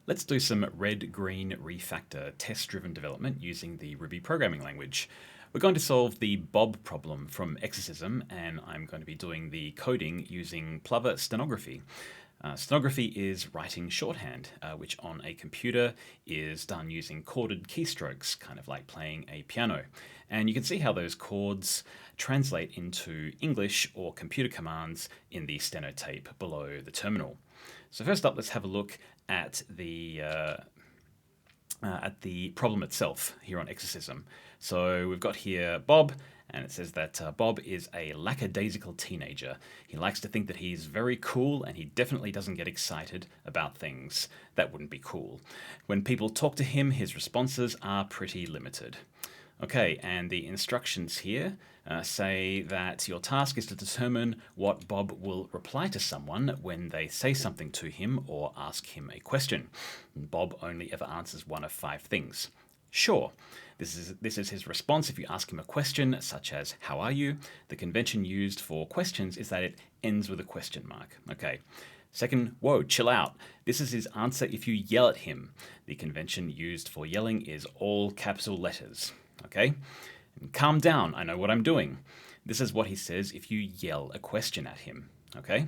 Let's do some red-green-refactor test-driven development using the Ruby programming language. We're going to solve the Bob problem from Exercism, and I'm going to be doing the coding using Plover stenography. Stenography is writing shorthand, which on a computer is done using chorded keystrokes, kind of like playing a piano. And you can see how those chords translate into English or computer commands in the steno tape below the terminal. So first up, let's have a look at the problem itself here on Exercism. So we've got here Bob, and it says that Bob is a lackadaisical teenager. He likes to think that he's very cool, and he definitely doesn't get excited about things that wouldn't be cool. When people talk to him, his responses are pretty limited. Okay, and the instructions here say that your task is to determine what Bob will reply to someone when they say something to him or ask him a question. Bob only ever answers one of 5 things. Sure, this is his response if you ask him a question, such as, how are you? The convention used for questions is that it ends with a question mark. Okay. Second, whoa, chill out. This is his answer if you yell at him. The convention used for yelling is all capital letters. Okay? And calm down, I know what I'm doing. This is what he says if you yell a question at him. Okay?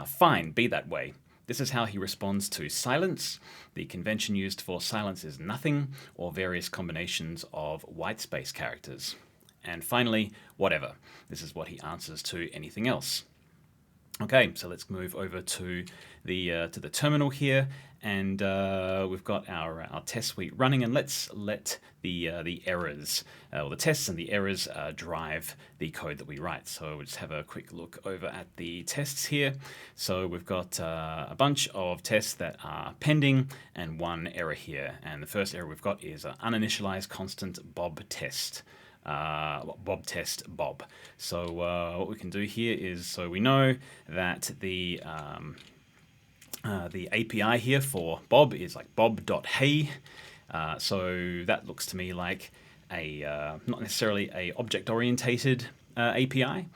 Fine, be that way. This is how he responds to silence. The convention used for silence is nothing, or various combinations of white space characters. And finally, whatever. This is what he answers to anything else. Okay, so let's move over to the terminal here, and we've got our test suite running, and let's let the errors, or the tests and the errors drive the code that we write. So we'll just have a quick look over at the tests here. So we've got a bunch of tests that are pending and one error here, and the first error we've got is uninitialized constant Bob test. Bob test Bob. So what we can do here is, so we know that the API here for Bob is like bob.hey. So that looks to me like a not necessarily a object-orientated API.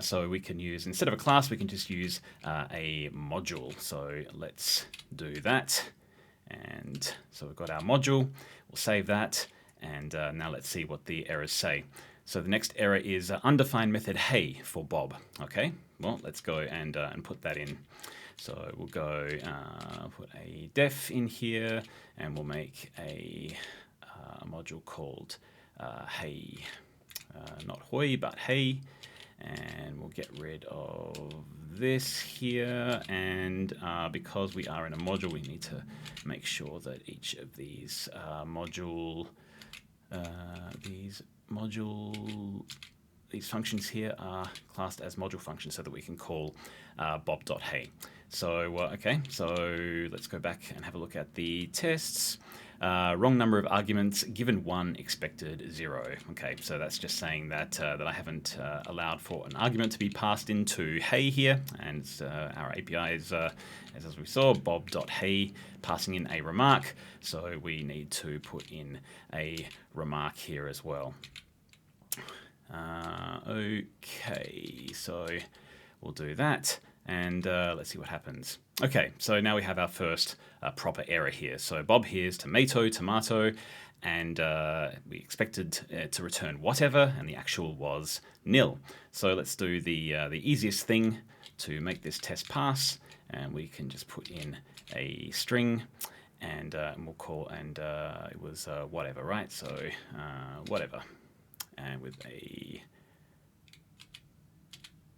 So we can use, instead of a class, we can just use a module. So let's do that. And so we've got our module. We'll save that. And now let's see what the errors say. So the next error is undefined method hey for Bob. Okay, well, let's go and put that in. So we'll go put a def in here, and we'll make a module called hey, not hoy, but hey. And we'll get rid of this here. And because we are in a module, we need to make sure that each of these these functions here are classed as module functions so that we can call bob.hey. So, okay, so let's go back and have a look at the tests. Wrong number of arguments, given 1, expected 0. Okay, so that's just saying that that I haven't allowed for an argument to be passed into hey here, and our API is, as we saw, bob.hey passing in a remark, so we need to put in a remark here as well. Okay, so we'll do that. And let's see what happens. Okay, so now we have our first proper error here. So Bob here's tomato, and we expected to return whatever, and the actual was nil. So let's do the easiest thing to make this test pass, and we can just put in a string, and we'll call, and it was whatever, right? So whatever, and with a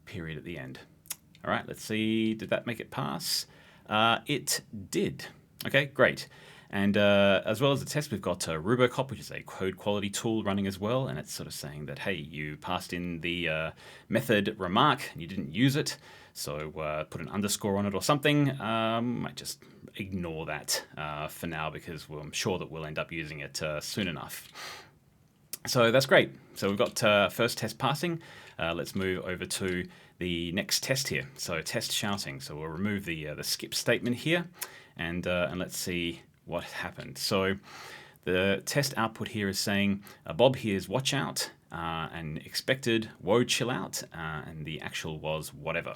period at the end. All right, let's see, did that make it pass? It did. Okay, great. And as well as the test, we've got Rubocop, which is a code quality tool running as well, and it's sort of saying that, hey, you passed in the method remark, and you didn't use it, so put an underscore on it or something. Might just ignore that for now, because I'm sure that we'll end up using it soon enough. So that's great. So we've got first test passing. Let's move over to the next test here. So test shouting. So we'll remove the skip statement here, and let's see what happened. So the test output here is saying Bob here's watch out, and expected whoa chill out, and the actual was whatever.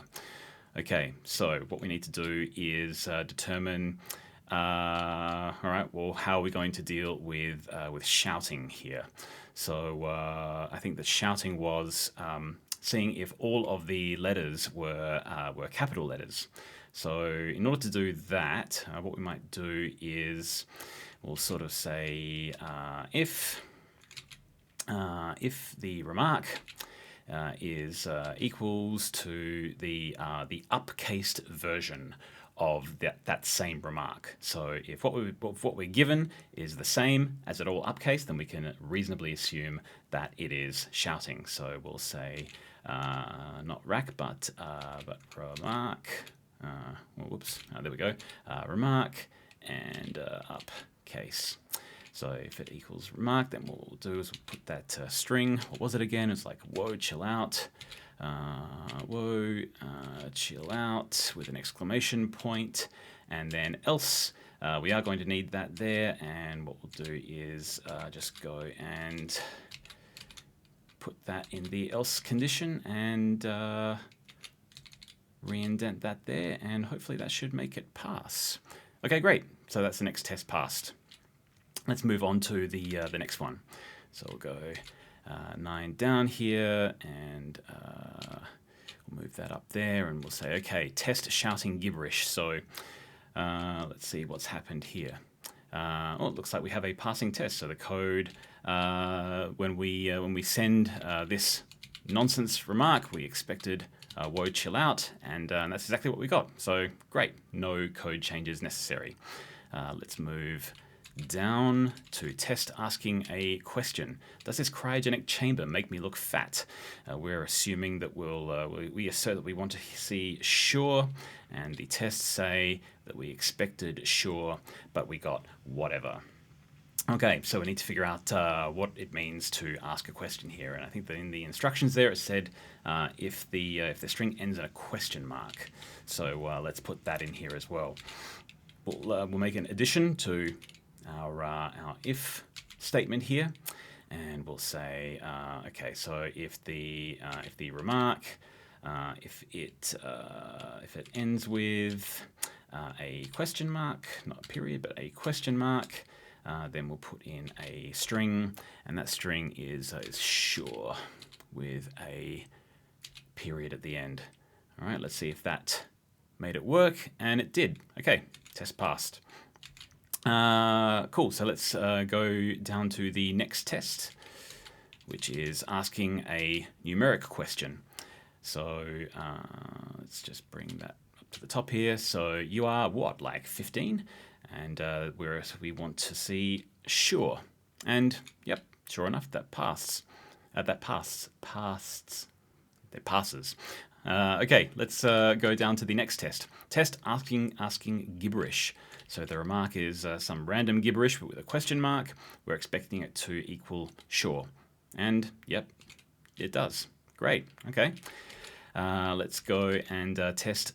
Okay, so what we need to do is determine All right, well, how are we going to deal with shouting here? So I think that shouting was seeing if all of the letters were capital letters. So in order to do that, what we might do is we'll sort of say if the remark is equals to the upcased version of that same remark. So if what we're given is the same as it all upcase, then we can reasonably assume that it is shouting. So we'll say not rack, but remark. Whoops, there we go. Remark and upcase. So if it equals remark, then what we'll do is we'll put that string. What was it again? It's like whoa, chill out. Whoa, chill out with an exclamation point, and then else. We are going to need that there, and what we'll do is just go and put that in the else condition and re-indent that there, and hopefully that should make it pass. Okay, great. So that's the next test passed. Let's move on to the next one. So we'll go 9 down here, and we'll move that up there, and we'll say, okay, test shouting gibberish. So let's see what's happened here. Well, it looks like we have a passing test. So the code, when we send this nonsense remark, we expected whoa, chill out, and that's exactly what we got. So great, no code changes necessary. Let's move down to test asking a question. Does this cryogenic chamber make me look fat? We're assuming that we assert that we want to see sure, and the tests say that we expected sure, but we got whatever. Okay, so we need to figure out what it means to ask a question here, and I think that in the instructions there it said if the string ends in a question mark. So let's put that in here as well. We'll make an addition to our if statement here, and we'll say okay, so if the remark if it ends with a question mark, not a period but a question mark, then we'll put in a string, and that string is sure with a period at the end. All right, let's see if that made it work, and it did. Okay, test passed. Cool, so let's go down to the next test, which is asking a numeric question. So let's just bring that up to the top here. So you are what, like 15? And we want to see sure. And yep, sure enough, that passes. Okay, let's go down to the next test. Test asking gibberish. So the remark is some random gibberish but with a question mark. We're expecting it to equal sure. And yep, it does. Great. Okay. Let's go and test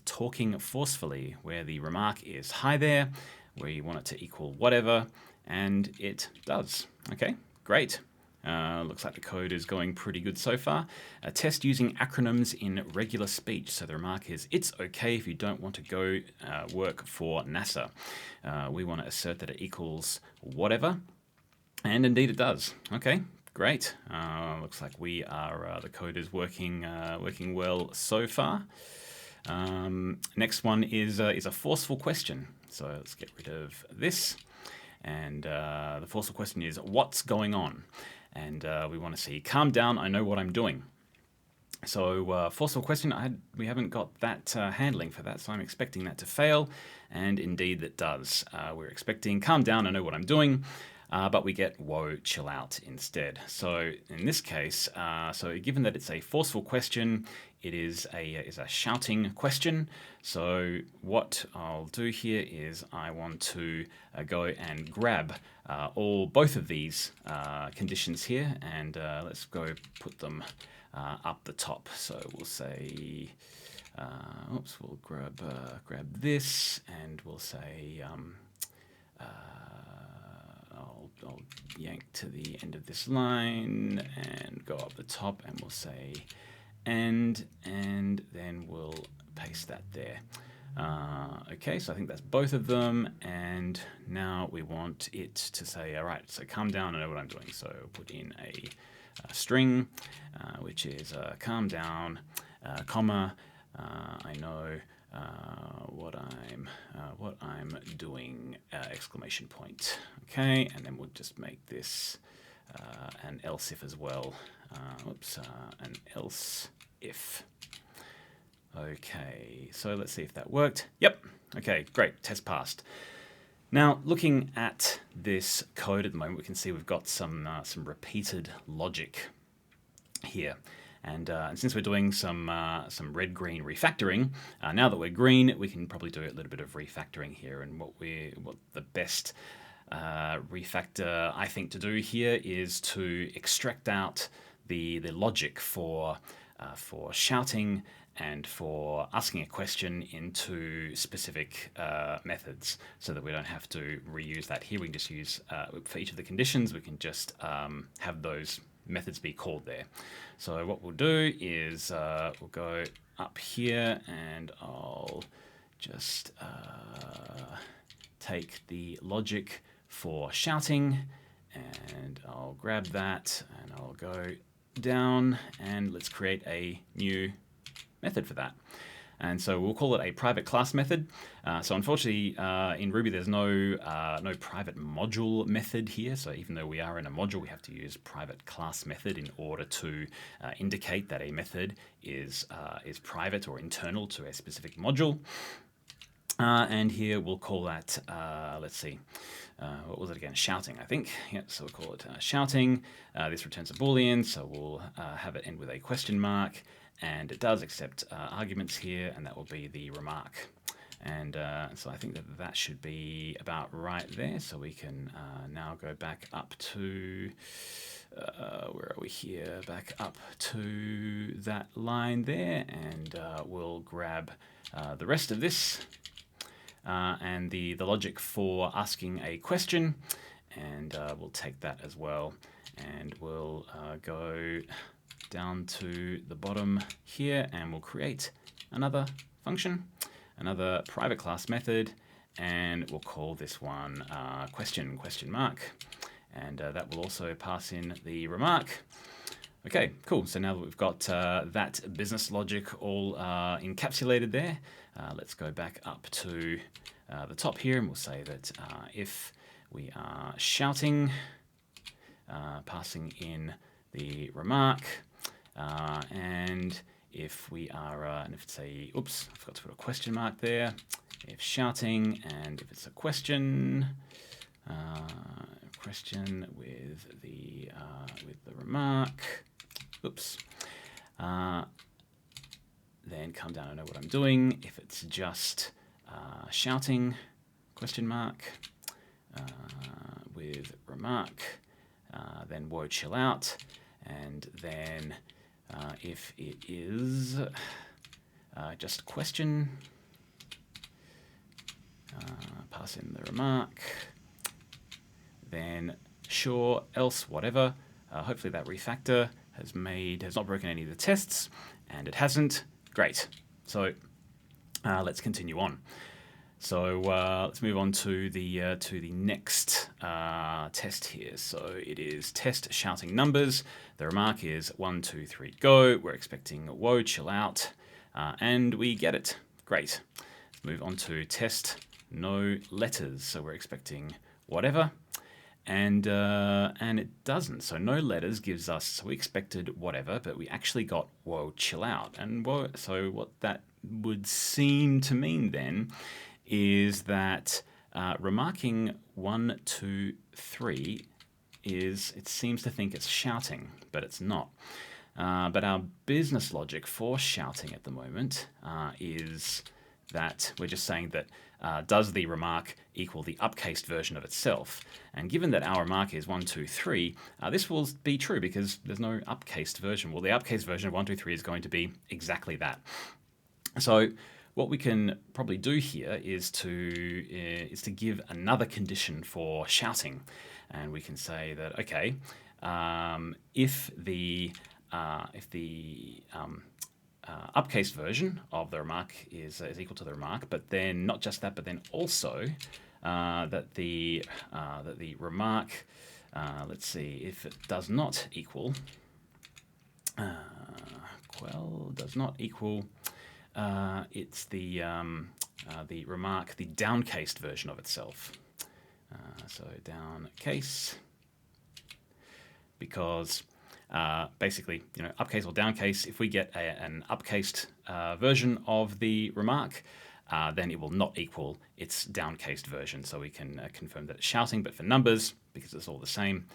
talking forcefully, where the remark is hi there, where you want it to equal whatever, and it does. Okay, great. Looks like the code is going pretty good so far. A test using acronyms in regular speech. So the remark is, it's okay if you don't want to go work for NASA. We want to assert that it equals whatever, and indeed it does. Okay, great. Looks like we are the code is working well so far. Next one is a forceful question. So let's get rid of this, and the forceful question is, what's going on? And we want to see, calm down, I know what I'm doing. So forceful question, we haven't got that handling for that, so I'm expecting that to fail, and indeed that does. We're expecting, calm down, I know what I'm doing, but we get whoa, chill out instead. So in this case, so given that it's a forceful question, it is a shouting question. So what I'll do here is I want to go and grab both of these conditions here, and let's go put them up the top. So we'll say, we'll grab this, and we'll say, I'll yank to the end of this line and go up the top, and we'll say and then we'll paste that there. Okay, so I think that's both of them, and now we want it to say, all right, so calm down, I know what I'm doing. So put in a string, which is calm down, comma, I know what I'm doing, exclamation point. Okay, and then we'll just make this an else if as well. An else if. Okay, so let's see if that worked. Yep. Okay, great. Test passed. Now, looking at this code at the moment, we can see we've got some repeated logic here. And since we're doing some red-green refactoring, now that we're green, we can probably do a little bit of refactoring here. And what the best refactor I think to do here is to extract out the logic for shouting and for asking a question into specific methods, so that we don't have to reuse that here. We can just use, for each of the conditions, we can just have those methods be called there. So what we'll do is we'll go up here, and I'll just take the logic for shouting, and I'll grab that, and I'll go down, and let's create a new method for that. And so we'll call it a private class method. So unfortunately, in Ruby, there's no private module method here. So even though we are in a module, we have to use private class method in order to indicate that a method is private or internal to a specific module. And here we'll call that, let's see, what was it again? Shouting, I think. Yep, so we'll call it shouting. This returns a Boolean, so we'll have it end with a question mark. And it does accept arguments here, and that will be the remark. And so I think that should be about right there. So we can now go back up to, where are we here? Back up to that line there, and we'll grab the rest of this and the logic for asking a question, and we'll take that as well, and we'll go down to the bottom here, and we'll create another function, another private class method, and we'll call this one question mark, and that will also pass in the remark. Okay, cool. So now that we've got that business logic all encapsulated there, let's go back up to the top here, and we'll say that if we are shouting, passing in the remark, and if we are, and if it's a, oops, I forgot to put a question mark there. If shouting, and if it's a question, with the remark, oops, then come down and know what I'm doing. If it's just shouting, question mark, with remark, then whoa, chill out, and then if it is just question, pass in the remark, then sure, else, whatever. Hopefully that refactor has not broken any of the tests, and it hasn't. Great. So let's continue on. So let's move on to the next test here. So it is test shouting numbers. The remark is 1, 2, 3, go. We're expecting whoa, chill out, and we get it. Great. Let's move on to test no letters. So we're expecting whatever, and it doesn't. So no letters gives us. So we expected whatever, but we actually got whoa, chill out, and whoa. So what that would seem to mean then is that remarking 1, 2, 3 it seems to think it's shouting, but it's not. But our business logic for shouting at the moment is that we're just saying that does the remark equal the upcased version of itself? And given that our remark is 1, 2, 3, this will be true because there's no upcased version. Well, the upcased version of 1, 2, 3 is going to be exactly that. So what we can probably do here is to give another condition for shouting, and we can say that uppercase version of the remark is equal to the remark, but then not just that, but then also that the remark, let's see, if it does not equal, does not equal, it's the remark, the downcased version of itself. So downcase, because basically, upcase or downcase, if we get an upcased version of the remark, then it will not equal its downcased version. So we can confirm that it's shouting, but for numbers, because it's all the same,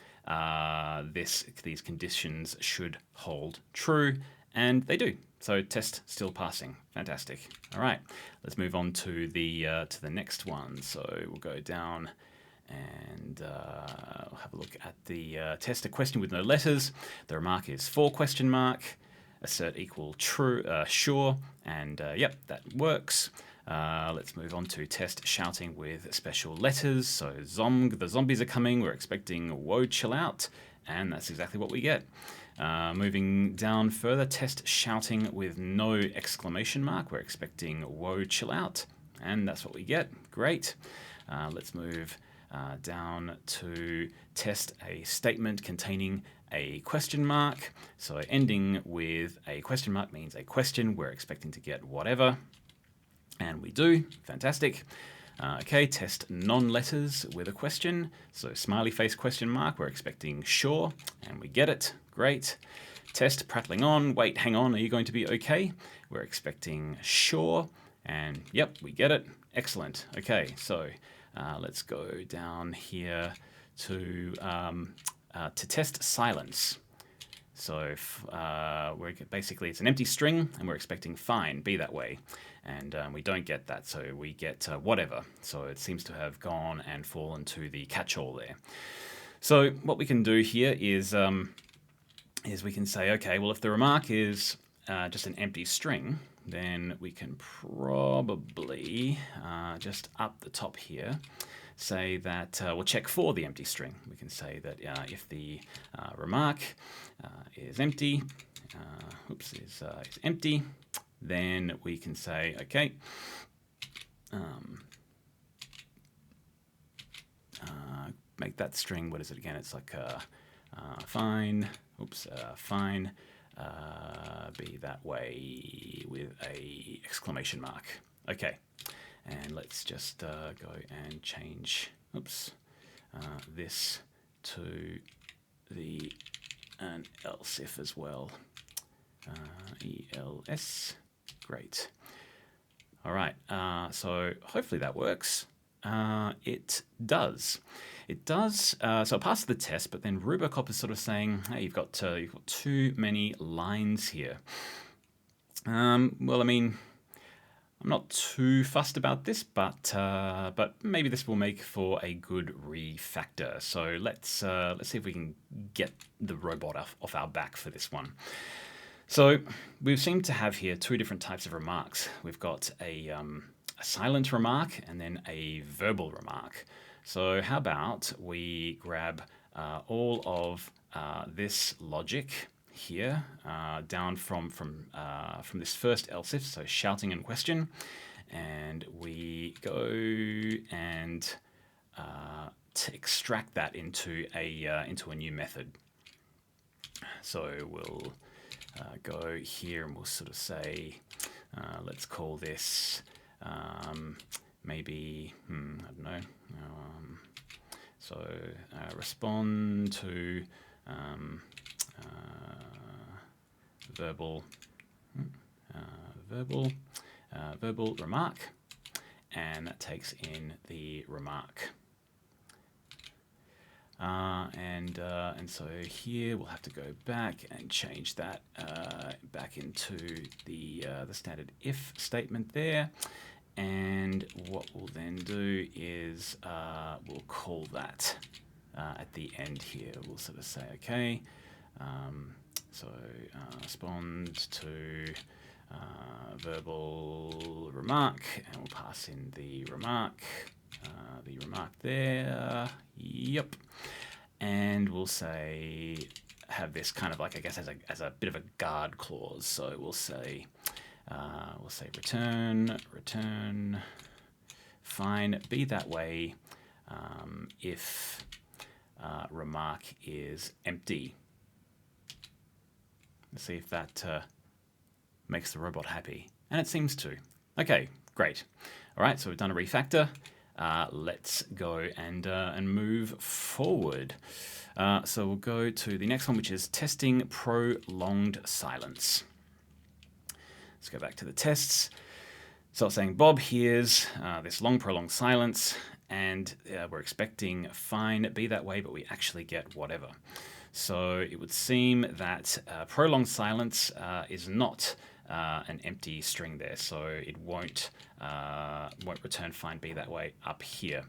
these conditions should hold true, and they do. So test still passing. Fantastic. All right, let's move on to the next one. So we'll go down and we'll have a look at the test. A question with no letters. The remark is for ? Assert equal true, sure, and yep, that works. Let's move on to test shouting with special letters. So the zombies are coming. We're expecting whoa, chill out, and that's exactly what we get. Moving down further, test shouting with no exclamation mark. We're expecting whoa, chill out, and that's what we get. Great. Let's move down to test a statement containing a question mark. So ending with a question mark means a question. We're expecting to get whatever, and we do. Fantastic. Okay, test non-letters with a question. So smiley face question mark, we're expecting sure, and we get it. Great. Test prattling on. Wait, hang on, are you going to be okay? We're expecting sure, and yep, we get it. Excellent. Okay, so let's go down here to test silence. So basically it's an empty string, and we're expecting fine, be that way. And we don't get that, so we get whatever. So it seems to have gone and fallen to the catch-all there. So what we can do here is we can say, okay, well, if the remark is just an empty string, then we can probably just up the top here say that we'll check for the empty string. We can say that if the remark is empty, is empty, then we can say, okay, make that string, what is it again? It's like fine, fine, be that way with a exclamation mark. Okay, and let's just go and change, this to an else if as well. ELS. Great. All right. So hopefully that works. It does. It does. So it passed the test, but then Rubocop is sort of saying, "Hey, you've got too many lines here." Well, I mean, I'm not too fussed about this, but maybe this will make for a good refactor. So let's see if we can get the robot off our back for this one. So we seem to have here two different types of remarks. We've got a silent remark and then a verbal remark. So how about we grab all of this logic here down from this first else if, so shouting and question, and we go and to extract that into a new method. So we'll go here and we'll sort of say, let's call this maybe, I don't know, so respond to verbal remark, and that takes in the remark. And so here we'll have to go back and change that back into the standard if statement there. And what we'll then do is we'll call that at the end here. We'll sort of say, okay, so respond to verbal remark, and we'll pass in the remark there. Yep. And we'll say, have this kind of like, I guess, as a bit of a guard clause. So we'll say, we'll say return fine, be that way if remark is empty. Let's see if that makes the robot happy. And it seems to. Okay, great. All right, so we've done a refactor. Let's go and move forward. So we'll go to the next one, which is testing prolonged silence. Let's go back to the tests. So it's saying Bob hears this long prolonged silence, and we're expecting fine, be that way, but we actually get whatever. So it would seem that prolonged silence is not an empty string there, so it won't return fine, be that way up here.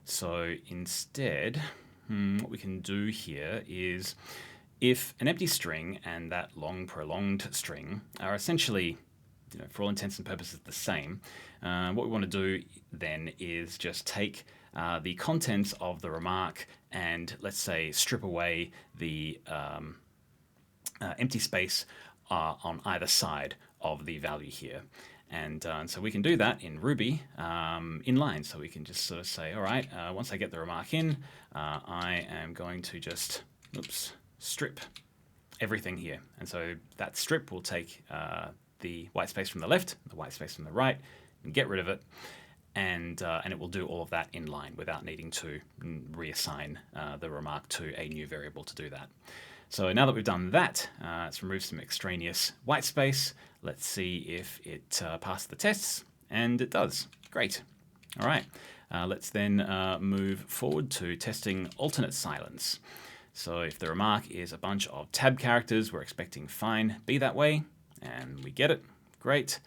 So instead, what we can do here is, if an empty string and that long prolonged string are essentially, for all intents and purposes, the same, what we want to do then is just take the contents of the remark and, let's say, strip away the empty space on either side of the value here. And so we can do that in Ruby inline. So we can just sort of say, all right, once I get the remark in, I am going to just, strip everything here. And so that strip will take the white space from the left, the white space from the right, and get rid of it. And it will do all of that inline without needing to reassign the remark to a new variable to do that. So now that we've done that, let's remove some extraneous white space. Let's see if it passed the tests, and it does. Great. All right. Let's then move forward to testing alternate silence. So if the remark is a bunch of tab characters, we're expecting fine, be that way, and we get it. Great.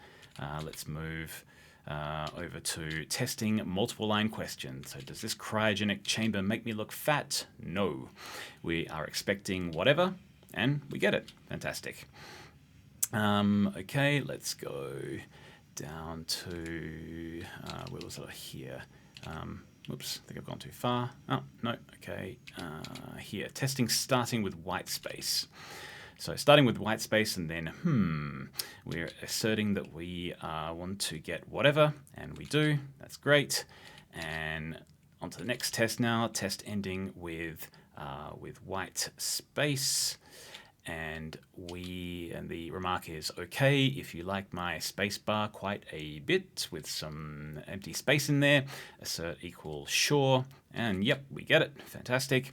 Let's move over to testing multiple line questions. So does this cryogenic chamber make me look fat? No. We are expecting whatever, and we get it. Fantastic. Okay, let's go down to, where was it here? Oops, I think I've gone too far. Oh, no, okay. Here, testing starting with white space. So starting with white space, and then, we're asserting that we want to get whatever, and we do. That's great. And on to the next test now, test ending with white space. And the remark is, okay, if you like my space bar quite a bit with some empty space in there, assert equal sure, and yep, we get it. Fantastic.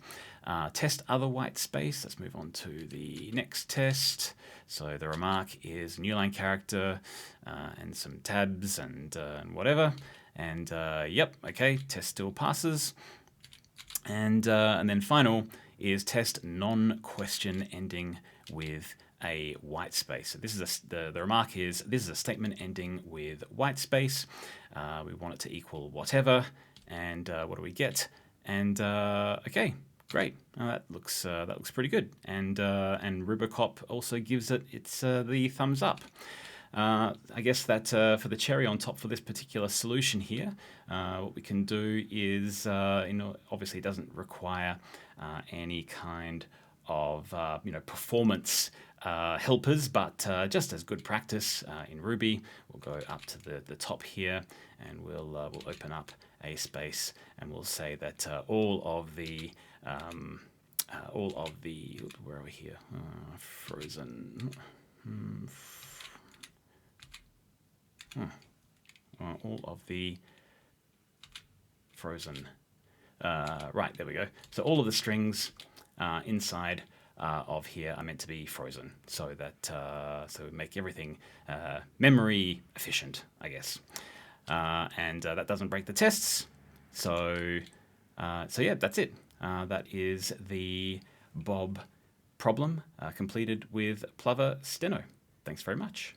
Test other white space. Let's move on to the next test. So the remark is new line character and some tabs and whatever. And yep, okay, test still passes. And then final is test non-question ending with a white space. So this is the remark is, this is a statement ending with white space. We want it to equal whatever. And what do we get? And okay. Great. That looks pretty good. And Rubicop also gives it the thumbs up. I guess that for the cherry on top for this particular solution here, what we can do is, obviously it doesn't require any kind of performance helpers, but just as good practice in Ruby, we'll go up to the top here, and we'll open up a space, and we'll say that all of the where are we here? Frozen. All of the frozen. Right, there we go. So all of the strings inside of here are meant to be frozen, so that so we make everything memory efficient, I guess. And that doesn't break the tests. So yeah, that's it. That is the Bob problem completed with Plover Steno. Thanks very much.